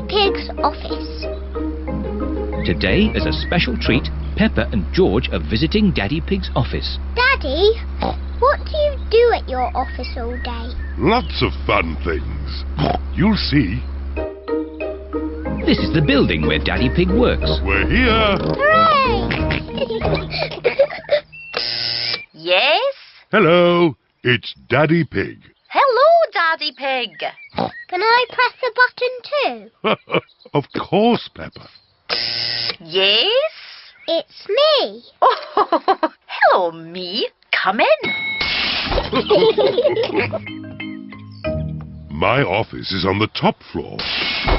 Daddy Pig's office. Today, as a special treat, Peppa and George are visiting Daddy Pig's office. Daddy, what do you do at your office all day? Lots of fun things. You'll see. This is the building where Daddy Pig works. We're here. Hooray! Yes? Hello, it's Daddy Pig. Hello, Daddy Pig. Can I press the button too? Of course, Peppa. Yes? It's me. Oh, hello, me. Come in. My office is on the top floor.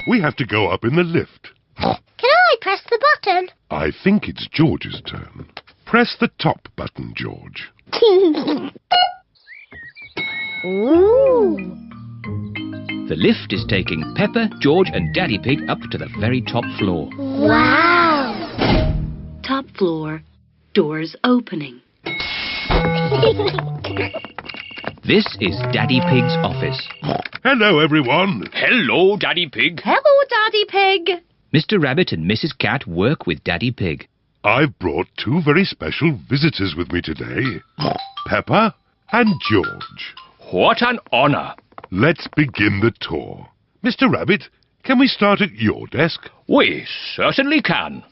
We have to go up in the lift. Can I press the button? I think it's George's turn. Press the top button, George. Ooh. The lift is taking Peppa, George and Daddy Pig up to the very top floor. Wow. Top floor, doors opening. This is Daddy Pig's office. Hello, everyone. Hello, Daddy Pig. Hello, Daddy Pig. Mr. Rabbit and Mrs. Cat work with Daddy Pig. I've brought two very special visitors with me today. Peppa and George. What an honour. Let's begin the tour. Mr. Rabbit, can we start at your desk? We certainly can.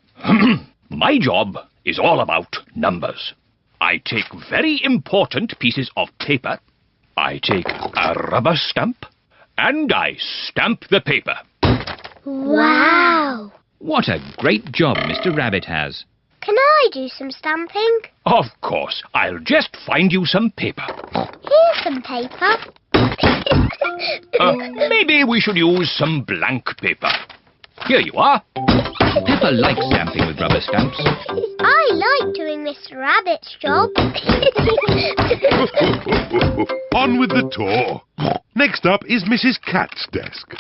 My job is all about numbers. I take very important pieces of paper. I take a rubber stamp and I stamp the paper. Wow. What a great job Mr. Rabbit has. Can I do some stamping? Of course, I'll just find you some paper. Here's some paper. Maybe we should use some blank paper. Here you are. Peppa likes stamping with rubber stamps. I like doing Mr. Rabbit's job. On with the tour. Next up is Mrs. Cat's desk.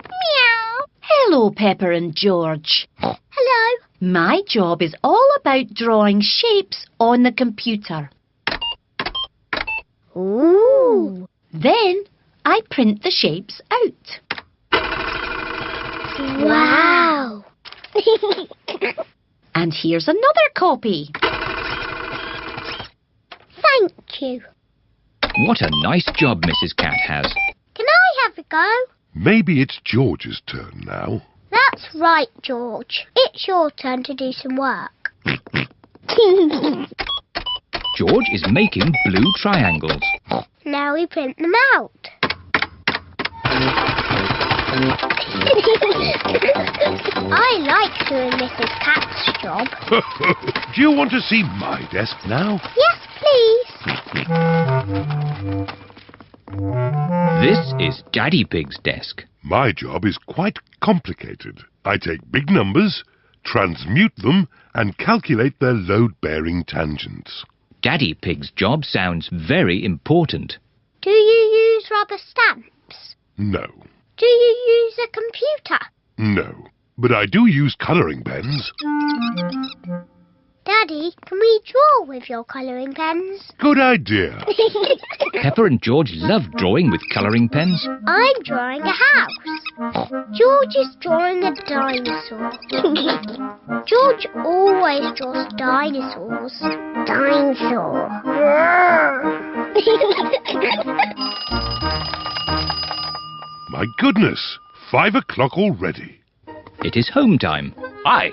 Meow. Hello, Pepper and George. Hello. My job is all about drawing shapes on the computer. Ooh. Then I print the shapes out. Wow. And here's another copy. Thank you. What a nice job Mrs. Cat has. Can I have a go? Maybe it's George's turn now. That's right, George. It's your turn to do some work. George is making blue triangles. Now we print them out. I like doing Mrs. Cat's job. Do you want to see my desk now? Yes, please. This is Daddy Pig's desk. My job is quite complicated. I take big numbers, transmute them, and calculate their load-bearing tangents. Daddy Pig's job sounds very important. Do you use rubber stamps? No. Do you use a computer? No. But I do use colouring pens. Daddy, can we draw with your colouring pens? Good idea. Peppa and George love drawing with colouring pens. I'm drawing a house. George is drawing a dinosaur. George always draws dinosaurs. Dinosaur. My goodness, 5 o'clock already. It is home time. I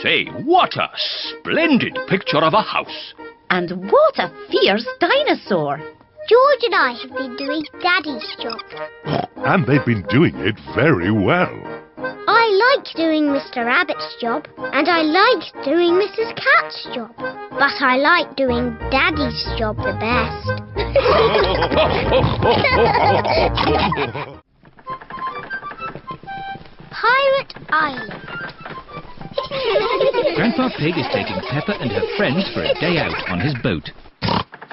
say, what a splendid picture of a house. And what a fierce dinosaur. George and I have been doing Daddy's job. And they've been doing it very well. I like doing Mr. Rabbit's job, and I like doing Mrs. Cat's job. But I like doing Daddy's job the best. Pirate Island. Grandpa Pig is taking Peppa and her friends for a day out on his boat.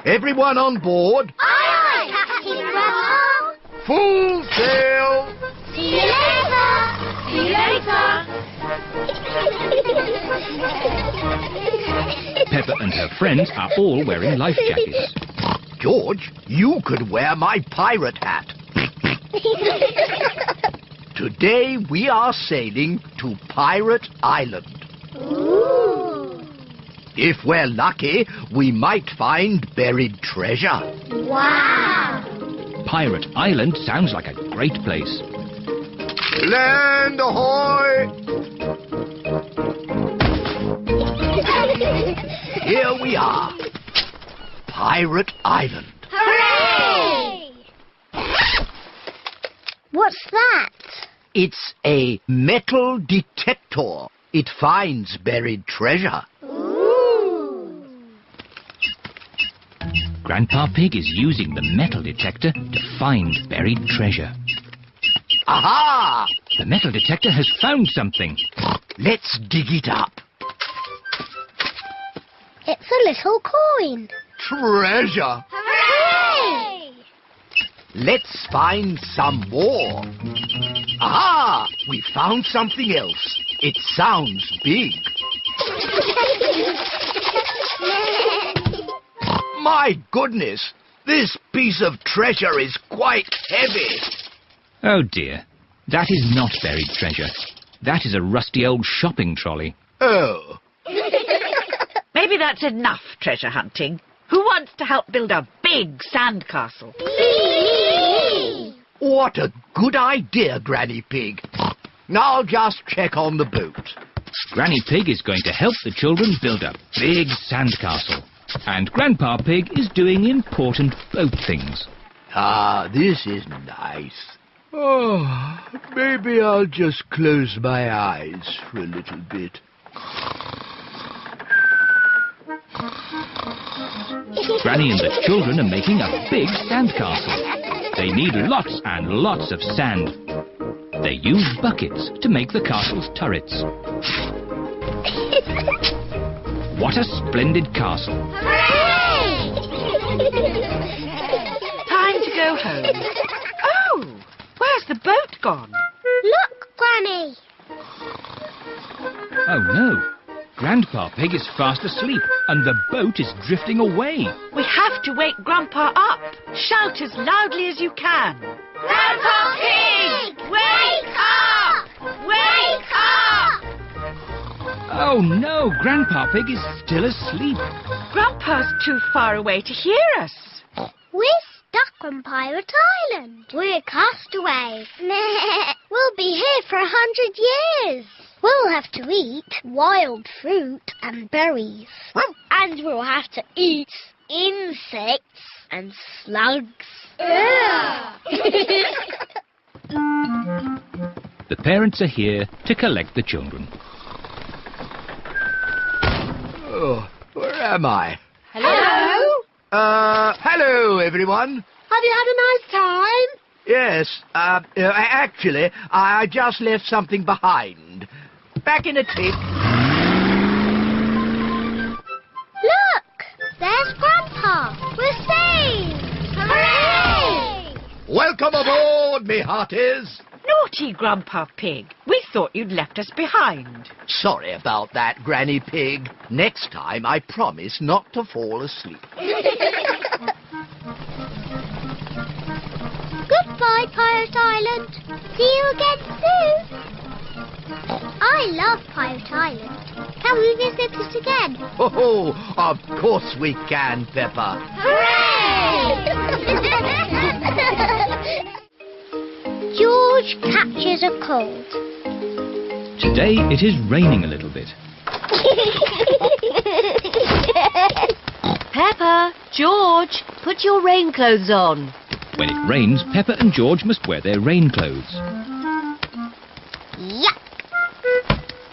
Everyone on board? Aye, aye, Captain Grandpa. Full sail! See you later. See you later. Peppa and her friends are all wearing life jackets. George, you could wear my pirate hat. Today we are sailing to Pirate Island. Ooh. If we're lucky, we might find buried treasure. Wow. Pirate Island sounds like a great place. Land ahoy! Here we are. Pirate Island. Hooray! What's that? It's a metal detector. It finds buried treasure. Ooh. Grandpa Pig is using the metal detector to find buried treasure. Aha! The metal detector has found something. Let's dig it up. It's a little coin. Treasure! Hooray! Let's find some more. Aha! We found something else. It sounds big. My goodness! This piece of treasure is quite heavy. Oh dear, that is not buried treasure. That is a rusty old shopping trolley. Oh. Maybe that's enough treasure hunting. Who wants to help build a big sandcastle? Me! What a good idea, Granny Pig. Now I'll just check on the boat. Granny Pig is going to help the children build a big sandcastle. And Grandpa Pig is doing important boat things. Ah, this is nice. Oh, maybe I'll just close my eyes for a little bit. Granny and the children are making a big sandcastle. They need lots and lots of sand. They use buckets to make the castle's turrets. What a splendid castle. Hooray! Time to go home. Oh, where's the boat gone? Look, Granny. Oh no, Grandpa Pig is fast asleep and the boat is drifting away. We have to wake Grandpa up. Shout as loudly as you can. Grandpa Pig! Wake up! Wake up! Oh no, Grandpa Pig is still asleep. Grandpa's too far away to hear us. We're stuck on Pirate Island. We're castaways. We'll be here for 100 years. We'll have to eat wild fruit and berries. And we'll have to eat insects and slugs. The parents are here to collect the children. Oh, where am I? Hello? Hello, everyone. Have you had a nice time? Yes, actually, I just left something behind. Back in a tick. Look! There's Grandpa. We're saved! Hooray! Welcome aboard, me hearties. Naughty Grandpa Pig. We thought you'd left us behind. Sorry about that, Granny Pig. Next time, I promise not to fall asleep. Goodbye, Pirate Island. See you again soon. I love Pirate Island. Can we visit it again? Oh, of course we can, Peppa. Hooray! George catches a cold. Today it is raining a little bit. Peppa, George, put your rain clothes on. When it rains, Peppa and George must wear their rain clothes. Yuck!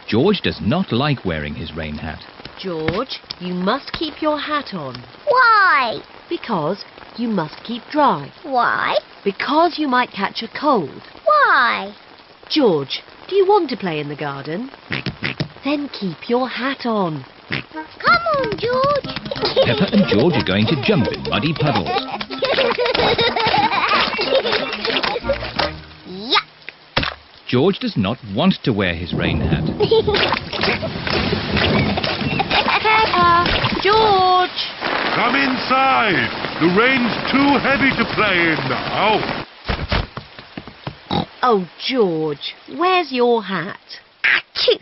George does not like wearing his rain hat. George, you must keep your hat on. Why? Because you must keep dry. Why? Because you might catch a cold. Why? George, do you want to play in the garden? Then keep your hat on. Come on, George. Peppa and George are going to jump in muddy puddles. Yuck! George does not want to wear his rain hat. Peppa, George. Come inside. The rain's too heavy to play in now. Oh, George, where's your hat? Achoo!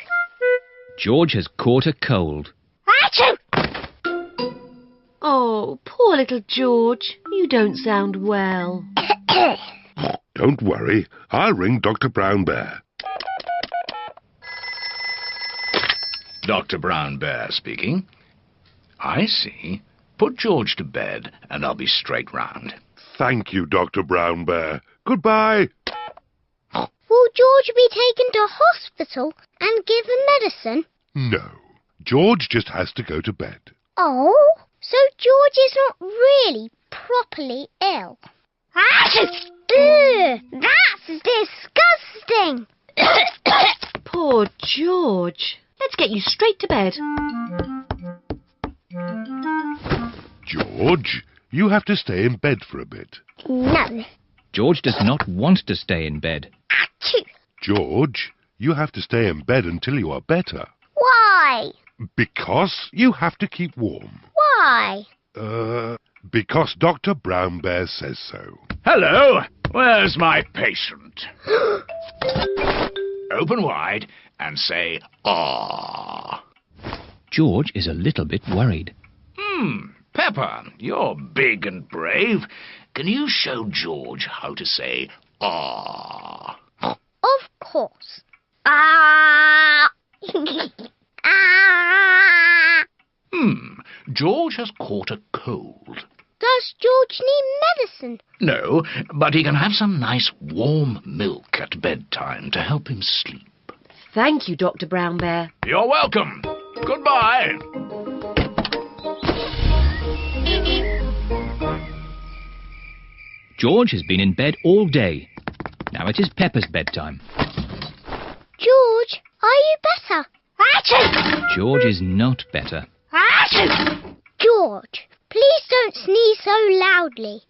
George has caught a cold. Achoo! Oh, poor little George. You don't sound well. Don't worry. I'll ring Dr. Brown Bear. Dr. Brown Bear speaking. I see. Put George to bed and I'll be straight round. Thank you, Dr. Brown Bear. Goodbye. Will George be taken to hospital and given medicine? No. George just has to go to bed. Oh, so George is not really properly ill. Achoo! Ugh, that's disgusting. Poor George. Let's get you straight to bed. George, you have to stay in bed for a bit. No. George does not want to stay in bed. Achoo! George, you have to stay in bed until you are better. Why? Because you have to keep warm. Why? Because Dr. Brown Bear says so. Hello, where's my patient? Open wide and say, "Ah." George is a little bit worried. Peppa, you're big and brave. Can you show George how to say, "Ah"? Of course. Ah! Ah! George has caught a cold. Does George need medicine? No, but he can have some nice warm milk at bedtime to help him sleep. Thank you, Dr. Brown Bear. You're welcome. Goodbye. George has been in bed all day. Now it is Peppa's bedtime. George, are you better? Achoo! George is not better. Achoo! George, please don't sneeze so loudly.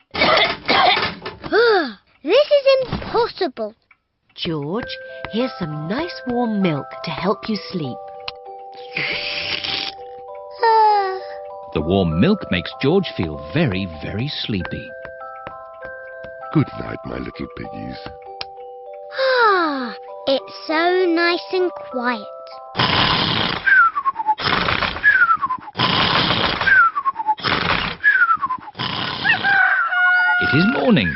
This is impossible. George, here's some nice warm milk to help you sleep. The warm milk makes George feel very, very sleepy. Good night, my little piggies. Ah, it's so nice and quiet. It is morning.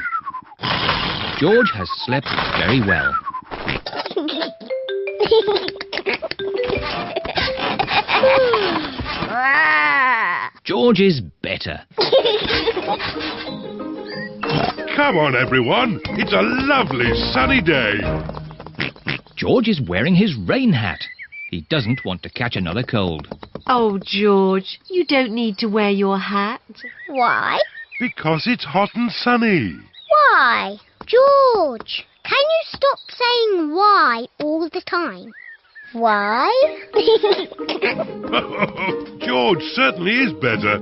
George has slept very well. George is better. Come on, everyone. It's a lovely sunny day. George is wearing his rain hat. He doesn't want to catch another cold. Oh, George, you don't need to wear your hat. Why? Because it's hot and sunny. Why? George, can you stop saying why all the time? Why? George certainly is better.